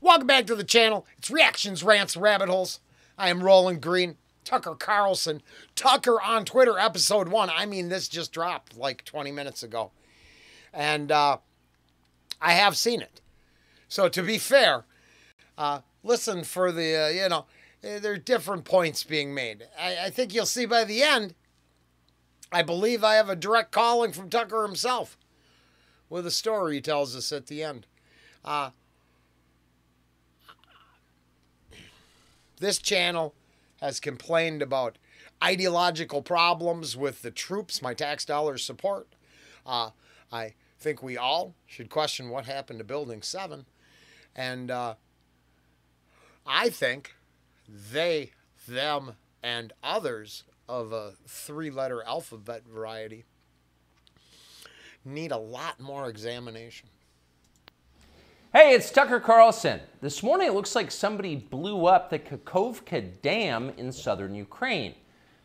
Welcome back to the channel. It's Reactions, Rants, Rabbit Holes. I am Rollen Green, Tucker Carlson, Tucker on Twitter, episode 1. I mean, this just dropped like 20 minutes ago. And I have seen it. So to be fair, listen for the, there are different points being made. I think you'll see by the end, I believe I have a direct calling from Tucker himself with a story he tells us at the end. This channel has complained about ideological problems with the troops my tax dollars support. I think we all should question what happened to Building 7. And I think they, them, and others of a 3-letter alphabet variety need a lot more examination. Hey, it's Tucker Carlson. This morning it looks like somebody blew up the Kakhovka Dam in southern Ukraine.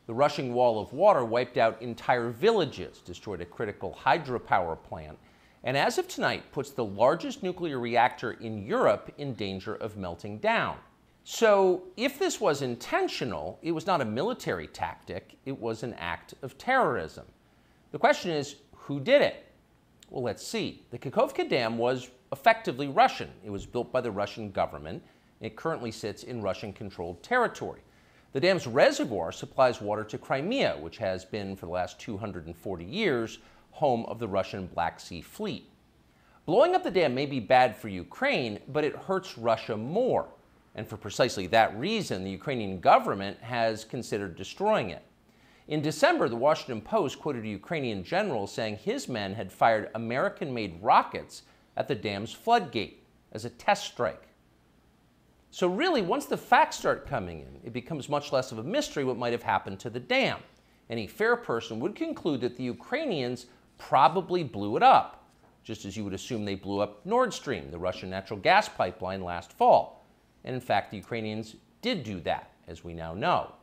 The rushing wall of water wiped out entire villages, destroyed a critical hydropower plant, and as of tonight puts the largest nuclear reactor in Europe in danger of melting down. So if this was intentional, it was not a military tactic, it was an act of terrorism. The question is, who did it? Well, let's see. The Kakhovka Dam was effectively Russian. It was built by the Russian government. It currently sits in Russian-controlled territory. The dam's reservoir supplies water to Crimea, which has been, for the last 240 years, home of the Russian Black Sea Fleet. Blowing up the dam may be bad for Ukraine, but it hurts Russia more. And for precisely that reason, the Ukrainian government has considered destroying it. In December, the Washington Post quoted a Ukrainian general saying his men had fired American-made rockets at the dam's floodgate as a test strike. So really, once the facts start coming in, it becomes much less of a mystery what might have happened to the dam. Any fair person would conclude that the Ukrainians probably blew it up, just as you would assume they blew up Nord Stream, the Russian natural gas pipeline, last fall. And in fact, the Ukrainians did do that, as we now know.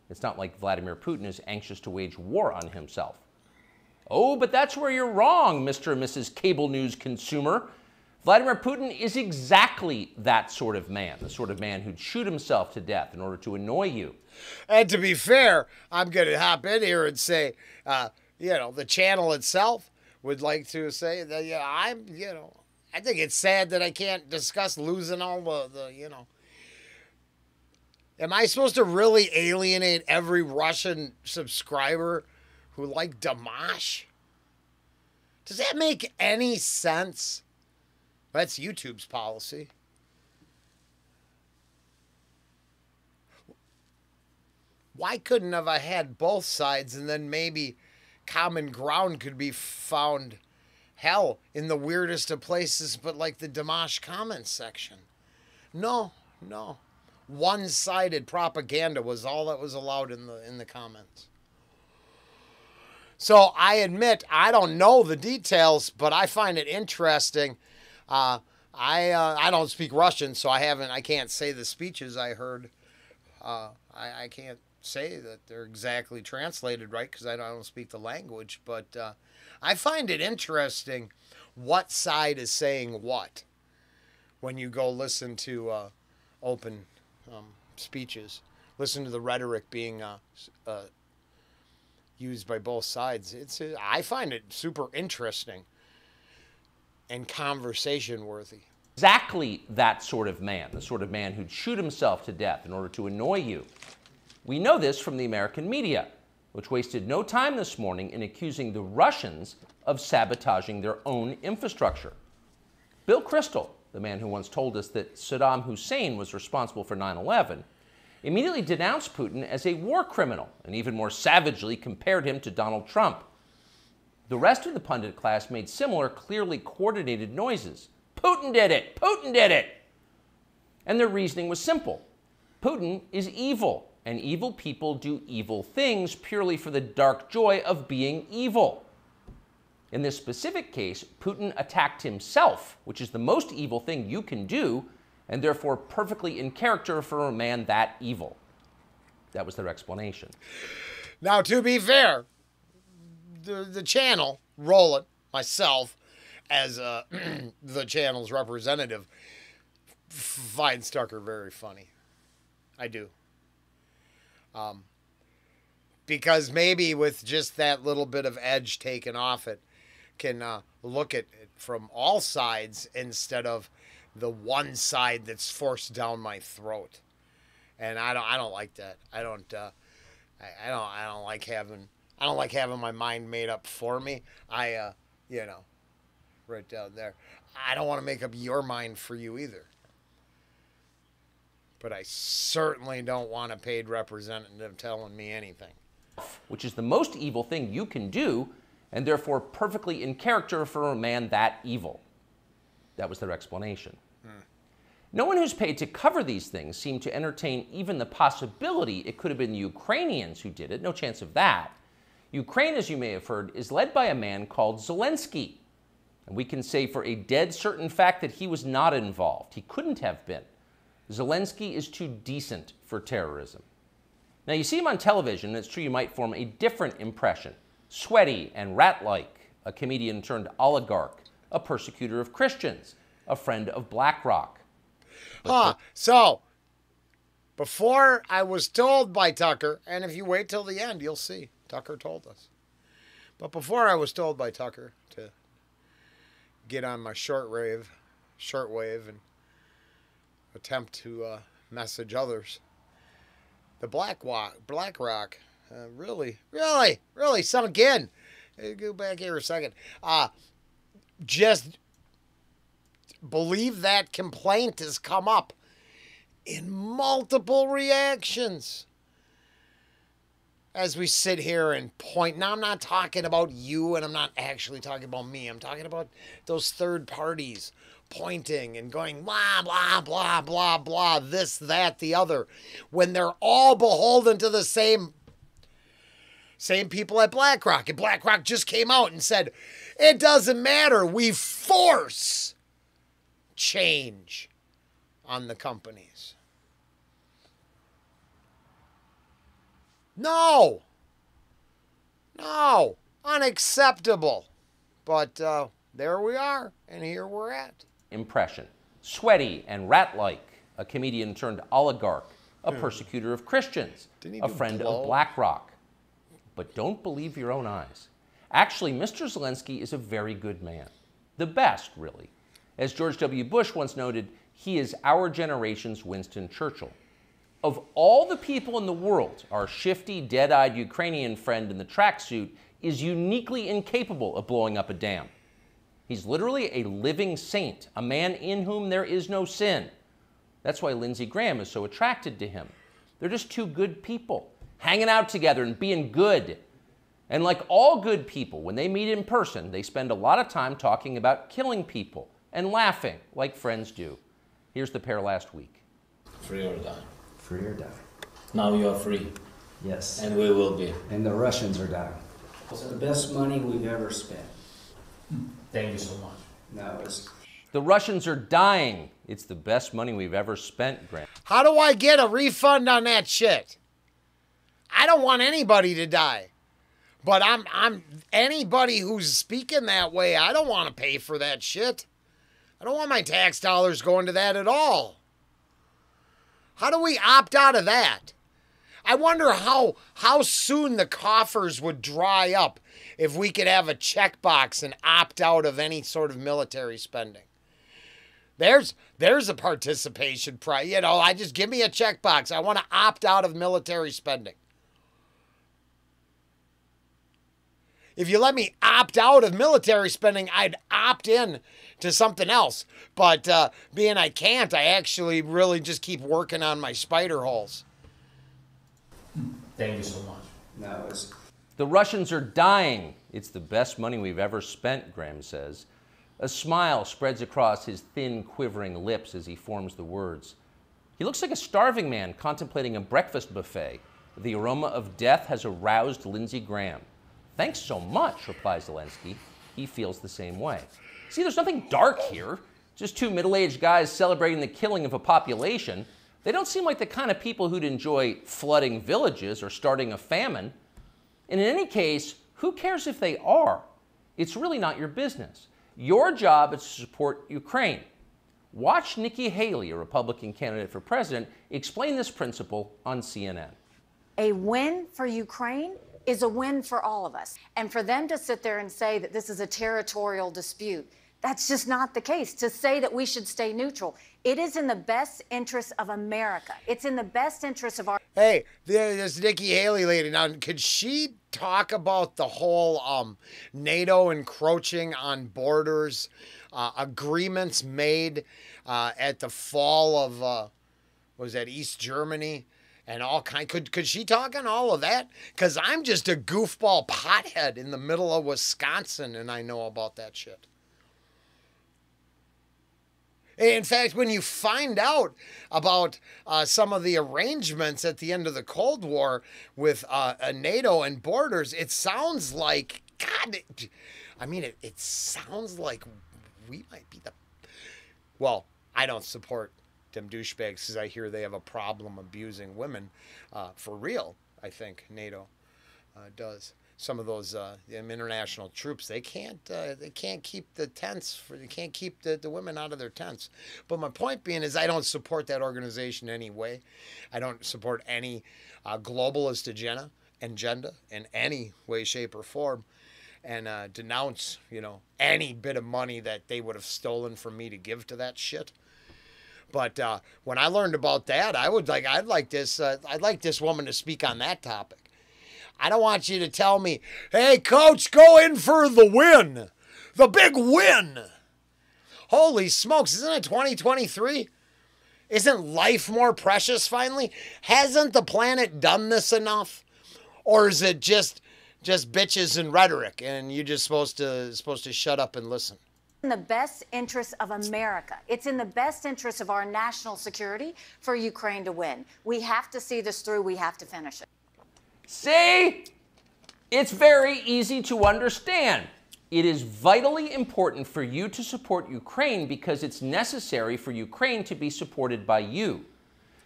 It's not like Vladimir Putin is anxious to wage war on himself. Oh, but that's where you're wrong, Mr. and Mrs. Cable News consumer. Vladimir Putin is exactly that sort of man, the sort of man who'd shoot himself to death in order to annoy you. And to be fair, I'm going to hop in here and say, the channel itself would like to say that, I think it's sad that I can't discuss losing all the. Am I supposed to really alienate every Russian subscriber who like Dimash? Does that make any sense? That's YouTube's policy. Why couldn't have I had both sides and then maybe common ground could be found, hell, in the weirdest of places, but like the Dimash comments section? No. One-sided propaganda was all that was allowed in the comments. So I admit I don't know the details, but I find it interesting. I don't speak Russian, so I can't say the speeches I heard. I can't say that they're exactly translated right because I don't speak the language. But I find it interesting what side is saying what when you go listen to open speeches. Listen to the rhetoric being used by both sides. I find it super interesting and conversation worthy. Exactly that sort of man, the sort of man who'd shoot himself to death in order to annoy you. We know this from the American media, which wasted no time this morning in accusing the Russians of sabotaging their own infrastructure. Bill Kristol, the man who once told us that Saddam Hussein was responsible for 9/11, immediately denounced Putin as a war criminal and even more savagely compared him to Donald Trump. The rest of the pundit class made similar, clearly coordinated noises. Putin did it! Putin did it! And their reasoning was simple. Putin is evil, and evil people do evil things purely for the dark joy of being evil. In this specific case, Putin attacked himself, which is the most evil thing you can do, and therefore perfectly in character for a man that evil. That was their explanation. Now, to be fair, the channel, Rollen, myself, as the channel's representative, finds Tucker very funny. I do. Because maybe with just that little bit of edge taken off it, can look at it from all sides instead of the one side that's forced down my throat. And I don't like that. I don't like having my mind made up for me. Right down there. I don't want to make up your mind for you either. But I certainly don't want a paid representative telling me anything. Which is the most evil thing you can do, and therefore perfectly in character for a man that evil. That was their explanation. No one who's paid to cover these things seemed to entertain even the possibility it could have been the Ukrainians who did it. No chance of that. Ukraine, as you may have heard, is led by a man called Zelensky. And we can say for a dead certain fact that he was not involved. He couldn't have been. Zelensky is too decent for terrorism. Now, you see him on television, and it's true you might form a different impression. Sweaty and rat-like, a comedian turned oligarch, a persecutor of Christians, a friend of BlackRock. So, before I was told by Tucker, and if you wait till the end, you'll see, Tucker told us. But before I was told by Tucker to get on my shortwave and attempt to message others, the BlackRock really sunk in. Go back here a second. Just believe that complaint has come up in multiple reactions as we sit here and point. Now, I'm not talking about you, and I'm not actually talking about me. I'm talking about those third parties pointing and going blah, blah, blah, blah, blah, this, that, the other, when they're all beholden to the same people at BlackRock. And BlackRock just came out and said, it doesn't matter. We force change on the companies. No, unacceptable. But there we are, and here we're at. Impression. Sweaty and rat-like, a comedian turned oligarch, a persecutor of Christians, a friend of BlackRock. But don't believe your own eyes. Actually, Mr. Zelensky is a very good man. The best, really. As George W. Bush once noted, he is our generation's Winston Churchill. Of all the people in the world, our shifty, dead-eyed Ukrainian friend in the tracksuit is uniquely incapable of blowing up a dam. He's literally a living saint, a man in whom there is no sin. That's why Lindsey Graham is so attracted to him. They're just two good people, hanging out together and being good. And like all good people, when they meet in person, they spend a lot of time talking about killing people and laughing like friends do. Here's the pair last week. Free or die. Free or die. Now you are free. Yes. And we will be. And the Russians are dying. It's the best money we've ever spent. Thank you so much. No, it's... The Russians are dying. It's the best money we've ever spent, Graham. How do I get a refund on that shit? I don't want anybody to die. But I'm anybody who's speaking that way, I don't want to pay for that shit. I don't want my tax dollars going to that at all. How do we opt out of that? I wonder how soon the coffers would dry up if we could have a checkbox and opt out of any sort of military spending. There's a participation price. I just give me a checkbox. I want to opt out of military spending. If you let me opt out of military spending, I'd opt in to something else. But being I can't, I actually really just keep working on my spider holes. Thank you so much. No, it's... The Russians are dying. It's the best money we've ever spent, Graham says. A smile spreads across his thin, quivering lips as he forms the words. He looks like a starving man contemplating a breakfast buffet. The aroma of death has aroused Lindsey Graham. Thanks so much, replies Zelensky. He feels the same way. See, there's nothing dark here. Just two middle-aged guys celebrating the killing of a population. They don't seem like the kind of people who'd enjoy flooding villages or starting a famine. And in any case, who cares if they are? It's really not your business. Your job is to support Ukraine. Watch Nikki Haley, a Republican candidate for president, explain this principle on CNN. A win for Ukraine is a win for all of us. And for them to sit there and say that this is a territorial dispute, that's just not the case. To say that we should stay neutral, it is in the best interest of America. It's in the best interest of our... Hey, this Nikki Haley lady, now, could she talk about the whole NATO encroaching on borders, agreements made at the fall of, what was that, East Germany? And all kind, could she talk on all of that? Because I'm just a goofball pothead in the middle of Wisconsin, and I know about that shit. In fact, when you find out about some of the arrangements at the end of the Cold War with NATO and borders, it sounds like, God, it sounds like we might be the... Well, I don't support them douchebags because I hear they have a problem abusing women. For real, I think NATO does. Some of those international troops, they can't keep the tents they can't keep the women out of their tents. But my point being is I don't support that organization anyway. I don't support any globalist agenda in any way, shape, or form, and denounce any bit of money that they would have stolen from me to give to that shit. But when I learned about that, I'd like this woman to speak on that topic. I don't want you to tell me, hey, coach, go in for the win. The big win. Holy smokes, isn't it 2023? Isn't life more precious finally? Hasn't the planet done this enough? Or is it just bitches and rhetoric and you're just supposed to shut up and listen? In the best interest of America. It's in the best interest of our national security for Ukraine to win. We have to see this through. We have to finish it. See? It's very easy to understand. It is vitally important for you to support Ukraine because it's necessary for Ukraine to be supported by you.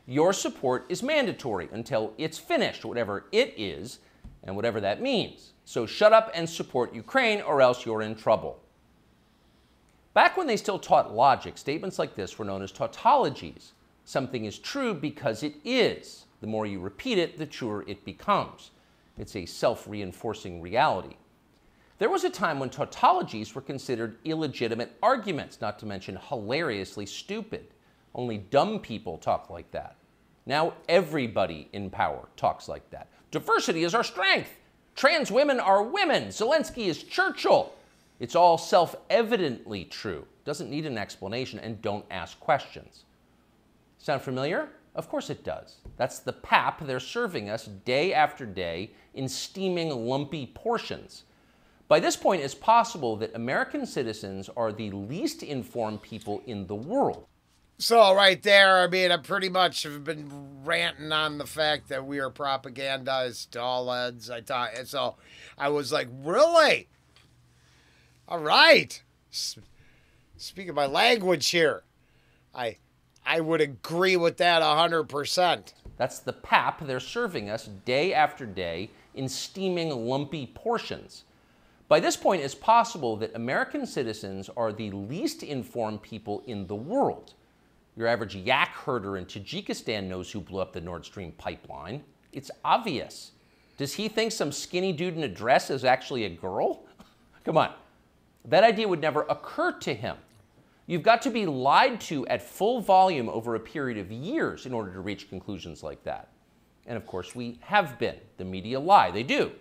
Your support is mandatory until it's finished, whatever it is, and whatever that means. So shut up and support Ukraine or else you're in trouble. Back when they still taught logic, statements like this were known as tautologies. Something is true because it is. The more you repeat it, the truer it becomes. It's a self-reinforcing reality. There was a time when tautologies were considered illegitimate arguments, not to mention hilariously stupid. Only dumb people talk like that. Now everybody in power talks like that. Diversity is our strength. Trans women are women. Zelensky is Churchill. It's all self-evidently true. Doesn't need an explanation, and don't ask questions. Sound familiar? Of course it does. That's the pap they're serving us day after day in steaming, lumpy portions. By this point, it's possible that American citizens are the least informed people in the world. So right there, I pretty much have been ranting on the fact that we are propagandized to all ends. So I was like, really? All right. Speaking my language here, I would agree with that 100%. That's the pap they're serving us day after day in steaming, lumpy portions. By this point, it's possible that American citizens are the least informed people in the world. Your average yak herder in Tajikistan knows who blew up the Nord Stream pipeline. It's obvious. Does he think some skinny dude in a dress is actually a girl? Come on. That idea would never occur to him. You've got to be lied to at full volume over a period of years in order to reach conclusions like that. And of course, we have been. The media lie. They do.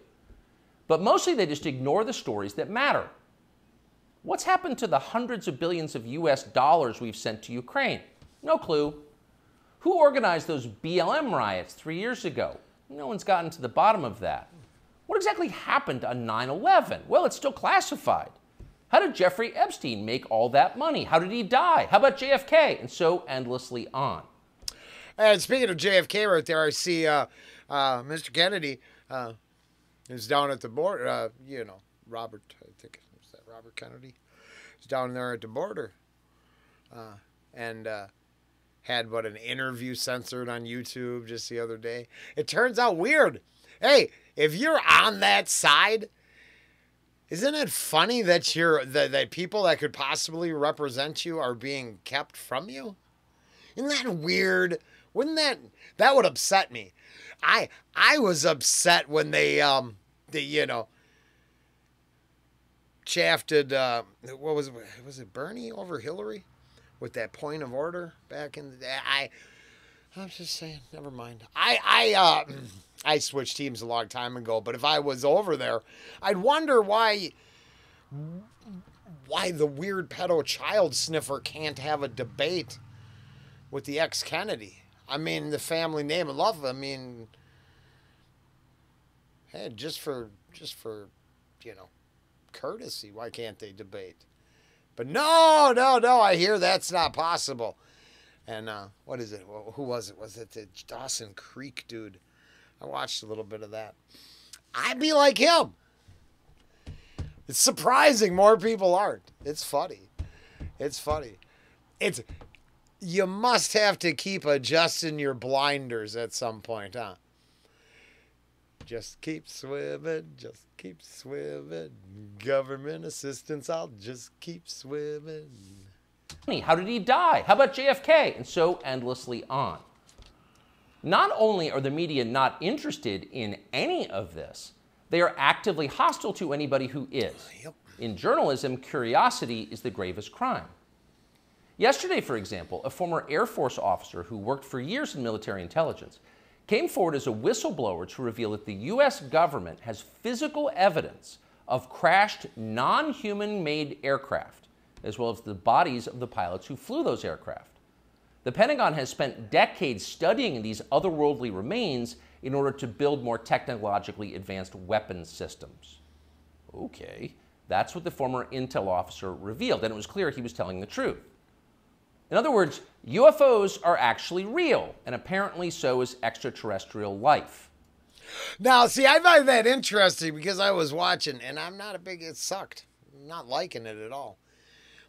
But mostly they just ignore the stories that matter. What's happened to the hundreds of billions of US dollars we've sent to Ukraine? No clue. Who organized those BLM riots 3 years ago? No one's gotten to the bottom of that. What exactly happened on 9/11? Well, it's still classified. How did Jeffrey Epstein make all that money? How did he die? How about JFK? And so endlessly on. And speaking of JFK right there, I see Mr. Kennedy is down at the border. Robert, I think, was that Robert Kennedy? He's down there at the border. And had an interview censored on YouTube just the other day. It turns out weird. Hey, if you're on that side, Isn't it funny that that people that could possibly represent you are being kept from you? Isn't that weird? Wouldn't that would upset me? I was upset when they shafted what was it Bernie over Hillary with that point of order back in the day. I'm just saying, never mind. I switched teams a long time ago, but if I was over there, I'd wonder why the weird pedo child sniffer can't have a debate with the ex-Kennedy. I mean, the family name and love. I mean, hey, just for courtesy, why can't they debate? But no, I hear that's not possible. And what is it? Who was it? Was it the Dawson Creek dude? I watched a little bit of that. I'd be like him. It's surprising more people aren't. It's funny. You must have to keep adjusting your blinders at some point, huh? Just keep swimming, Government assistance, I'll just keep swimming. How did he die? How about JFK? And so endlessly on. Not only are the media not interested in any of this, they are actively hostile to anybody who is. Yep. In journalism, curiosity is the gravest crime. Yesterday, for example, a former Air Force officer who worked for years in military intelligence came forward as a whistleblower to reveal that the U.S. government has physical evidence of crashed non-human-made aircraft, as well as the bodies of the pilots who flew those aircraft. The Pentagon has spent decades studying these otherworldly remains in order to build more technologically advanced weapons systems. Okay, that's what the former intel officer revealed, and it was clear he was telling the truth. In other words, UFOs are actually real, and apparently so is extraterrestrial life. Now, see, I find that interesting because I was watching, and I'm not it sucked. I'm not liking it at all.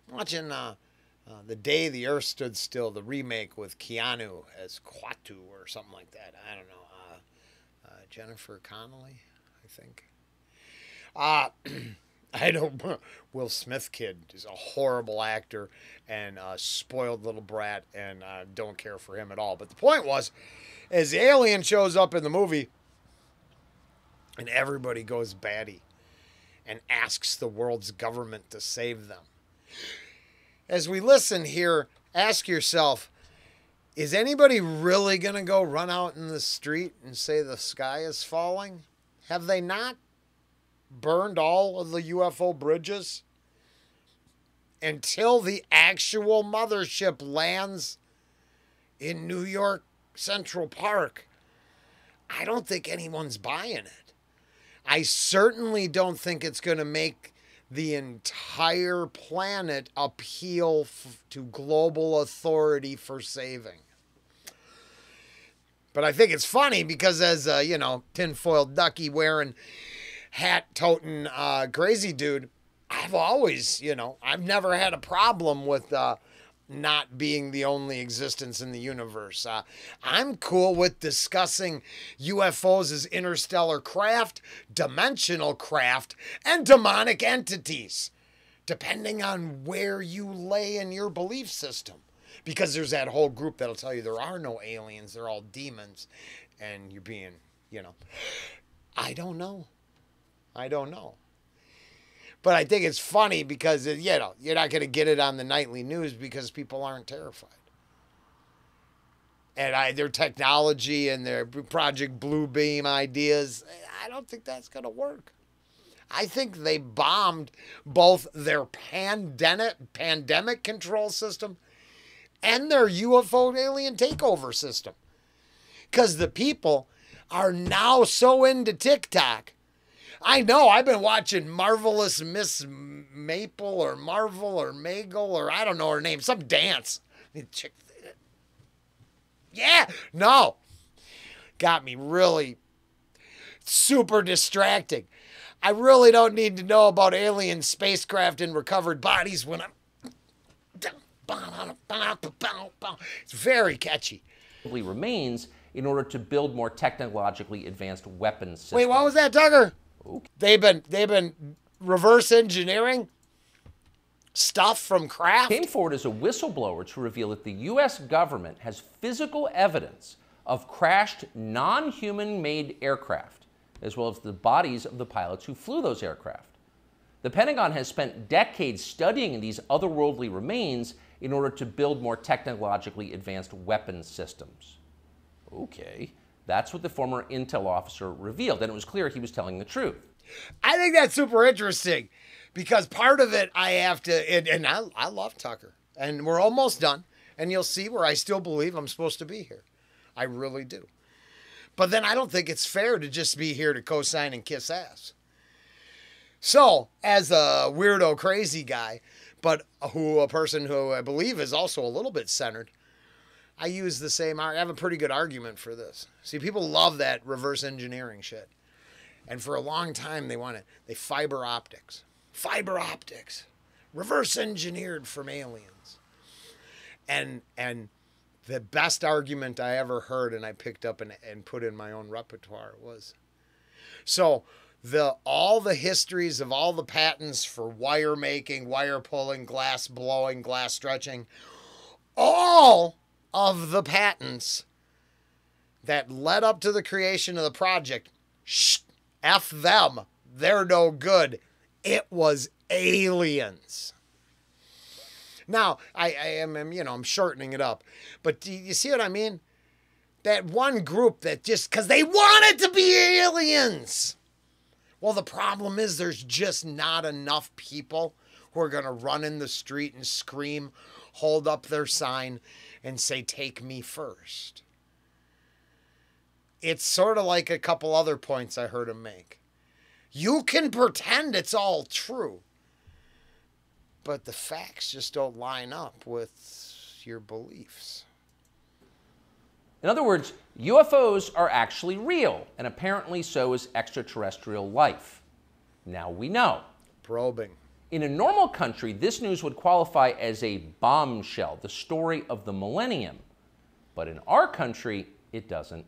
I'm watching The Day the Earth Stood Still, the remake with Keanu as Quatu or something like that. I don't know. Jennifer Connelly, I think. I know Will Smith kid is a horrible actor and a spoiled little brat, and I don't care for him at all. But the point was, as the alien shows up in the movie, and everybody goes batty and asks the world's government to save them. As we listen here, ask yourself, is anybody really going to go run out in the street and say the sky is falling? Have they not burned all of the UFO bridges until the actual mothership lands in New York Central Park? I don't think anyone's buying it. I certainly don't think it's going to make the entire planet appeal to global authority for saving. But I think it's funny because as tinfoil ducky wearing, hat toting crazy dude, I've always, I've never had a problem with not being the only existence in the universe. I'm cool with discussing UFOs as interstellar craft, dimensional craft, and demonic entities, depending on where you lay in your belief system. Because there's that whole group that'll tell you there are no aliens, they're all demons, and you're being, I don't know. But I think it's funny because, you're not going to get it on the nightly news because people aren't terrified. And their technology and their Project Bluebeam ideas, I don't think that's going to work. I think they bombed both their pandemic control system and their UFO alien takeover system. Because the people are now so into TikTok. I know, I've been watching Marvelous Miss Maple or Marvel or Magle or I don't know her name, some dance. Yeah, no. Got me really super distracting. I really don't need to know about alien spacecraft and recovered bodies when I'm... It's very catchy. Remains in order to build more technologically advanced weapons systems. Wait, what was that, Tucker? Okay. They've been reverse engineering stuff from Kraft. Came forward as a whistleblower to reveal that the U.S. government has physical evidence of crashed non-human made aircraft, as well as the bodies of the pilots who flew those aircraft. The Pentagon has spent decades studying these otherworldly remains in order to build more technologically advanced weapons systems. Okay, that's what the former intel officer revealed, and it was clear he was telling the truth. I think that's super interesting because part of it I have to, and I love Tucker, and we're almost done, and you'll see where I still believe I'm supposed to be here. I really do. But then I don't think it's fair to just be here to co-sign and kiss ass. So, as a weirdo crazy guy, but a person who I believe is also a little bit centered, I use the same, I have a pretty good argument for this. See, people love that reverse engineering shit. And for a long time, they fiber optics. Fiber optics. Reverse engineered from aliens. And the best argument I ever heard and I picked up and put in my own repertoire was, so all the histories of all the patents for wire making, wire pulling, glass blowing, glass stretching, all of the patents that led up to the creation of the project, F them, they're no good. It was aliens. Now, I'm shortening it up, but do you see what I mean? That one group that just, because they wanted to be aliens. Well, the problem is there's just not enough people who are going to run in the street and scream, hold up their sign, and say, take me first. It's sort of like a couple other points I heard him make. You can pretend it's all true, but the facts just don't line up with your beliefs. In other words, UFOs are actually real, and apparently so is extraterrestrial life. Now we know. Probing. In a normal country, this news would qualify as a bombshell, the story of the millennium. But in our country, it doesn't.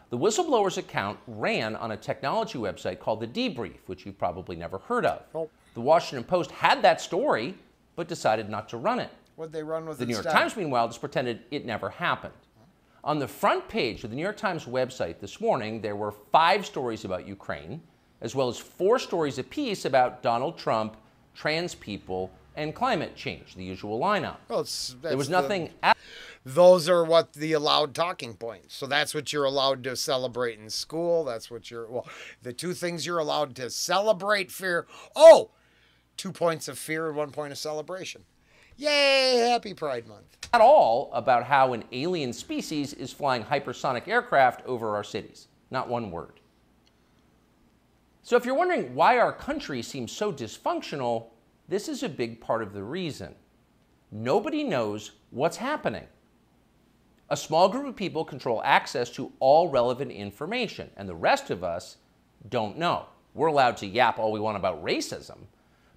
The whistleblower's account ran on a technology website called The Debrief, which you've probably never heard of. Nope. The Washington Post had that story, but decided not to run it. What'd they run with The New York instead? Times, meanwhile, just pretended it never happened. On the front page of the New York Times website this morning, there were 5 stories about Ukraine, as well as 4 stories apiece about Donald Trump, trans people, and climate change, the usual lineup. Well, There was nothing. Those are what the allowed talking points. So that's what you're allowed to celebrate in school. That's what the 2 things you're allowed to celebrate, fear. 2 points of fear and 1 point of celebration. Yay, happy Pride Month. At all about how an alien species is flying hypersonic aircraft over our cities. Not one word. So if you're wondering why our country seems so dysfunctional, this is a big part of the reason. Nobody knows what's happening. A small group of people control access to all relevant information, and the rest of us don't know. We're allowed to yap all we want about racism,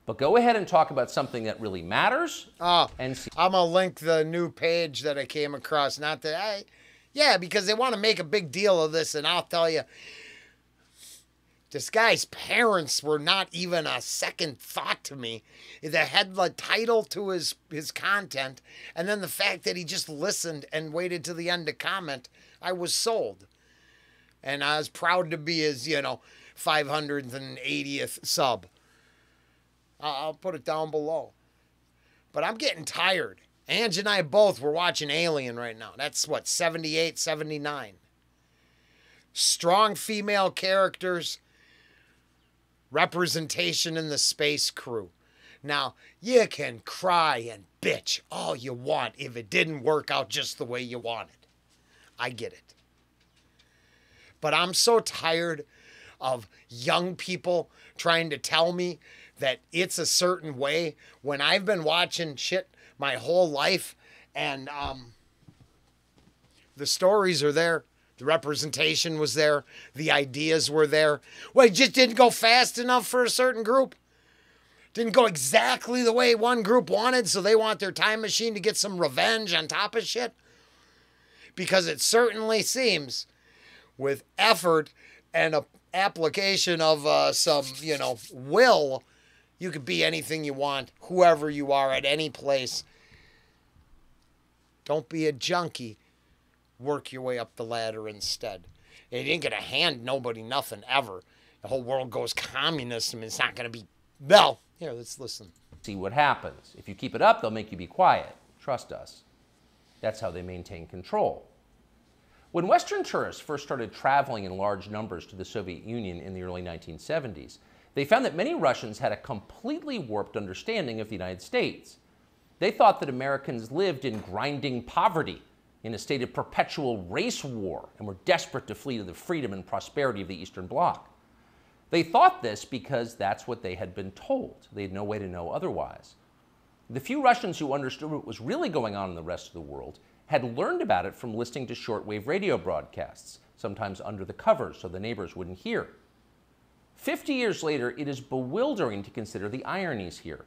but go ahead and talk about something that really matters. And see. I'm going to link the new page that I came across. Because they want to make a big deal of this, and I'll tell you, this guy's parents were not even a second thought to me. The headline title to his content, and then the fact that he just listened and waited to the end to comment, I was sold. And I was proud to be his, 580th sub. I'll put it down below. But I'm getting tired. Ange and I both were watching Alien right now. That's what, 78, 79. Strong female characters. Representation in the space crew. Now, you can cry and bitch all you want if it didn't work out just the way you wanted. I get it. But I'm so tired of young people trying to tell me that it's a certain way when I've been watching shit my whole life, and the stories are there. The representation was there. The ideas were there. Well, it just didn't go fast enough for a certain group. Didn't go exactly the way one group wanted, so they want their time machine to get some revenge on top of shit. Because it certainly seems, with effort and a application of some, will, You could be anything you want, whoever you are, at any place. Don't be a junkie. Work your way up the ladder instead. It ain't going to hand nobody nothing ever. The whole world goes communist. I mean, it's not going to be, well, here, let's listen. See what happens. If you keep it up, they'll make you be quiet. Trust us. That's how they maintain control. When Western tourists first started traveling in large numbers to the Soviet Union in the early 1970s, they found that many Russians had a completely warped understanding of the United States. They thought that Americans lived in grinding poverty, in a state of perpetual race war, and were desperate to flee to the freedom and prosperity of the Eastern Bloc. They thought this because that's what they had been told. They had no way to know otherwise. The few Russians who understood what was really going on in the rest of the world had learned about it from listening to shortwave radio broadcasts, sometimes under the covers so the neighbors wouldn't hear. 50 years later, it is bewildering to consider the ironies here.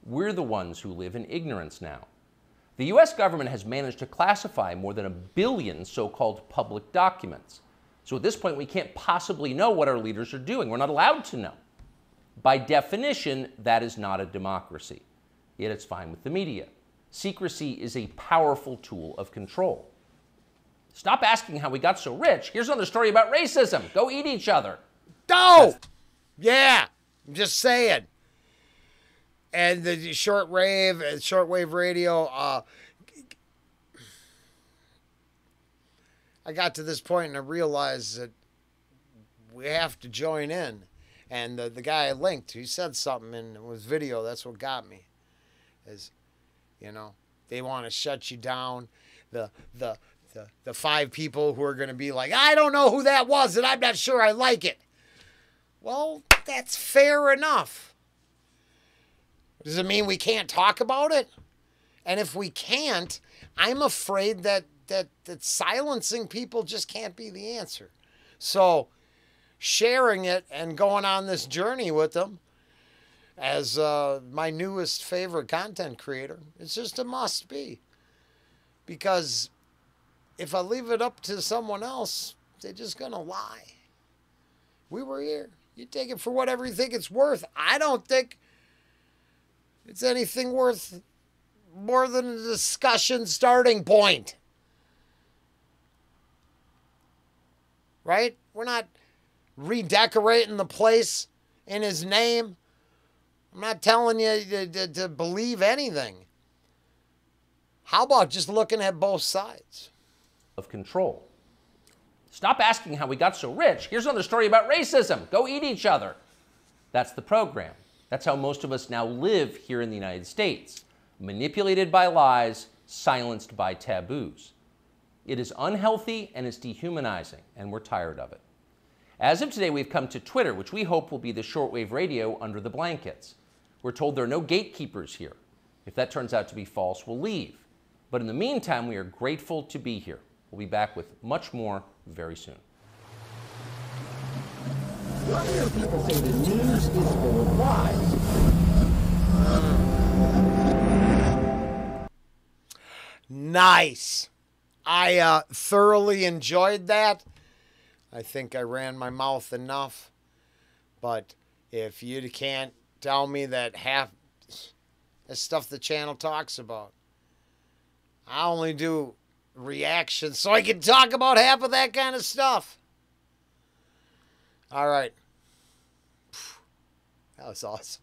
We're the ones who live in ignorance now. The US government has managed to classify more than 1 billion so-called public documents. So at this point, we can't possibly know what our leaders are doing. We're not allowed to know. By definition, that is not a democracy. Yet it's fine with the media. Secrecy is a powerful tool of control. Stop asking how we got so rich. Here's another story about racism. Go eat each other. Oh! Yeah, I'm just saying. And the shortwave radio, I got to this point and I realized that we have to join in. And the guy I linked, he said something in his video, that's what got me. Is, you know, they want to shut you down. The 5 people who are going to be like, I don't know who that was and I'm not sure I like it. Well, that's fair enough. Does it mean we can't talk about it? And if we can't, I'm afraid that silencing people just can't be the answer. So sharing it and going on this journey with them as my newest favorite content creator, it's just a must be. Because if I leave it up to someone else, they're just going to lie. We were here. You take it for whatever you think it's worth. I don't think it's anything worth more than a discussion starting point. Right? We're not redecorating the place in his name. I'm not telling you to believe anything. How about just looking at both sides? Of control. Stop asking how we got so rich. Here's another story about racism. Go eat each other. That's the program. That's how most of us now live here in the United States. Manipulated by lies, silenced by taboos. It is unhealthy and it's dehumanizing, and we're tired of it. As of today, we've come to Twitter, which we hope will be the shortwave radio under the blankets. We're told there are no gatekeepers here. If that turns out to be false, we'll leave. But in the meantime, we are grateful to be here. We'll be back with much more very soon. You hear people say the news is full of lies. Nice. I thoroughly enjoyed that. I think I ran my mouth enough. But if you can't tell me that half the stuff the channel talks about, I only do reactions so I can talk about half of that kind of stuff. All right. That was awesome.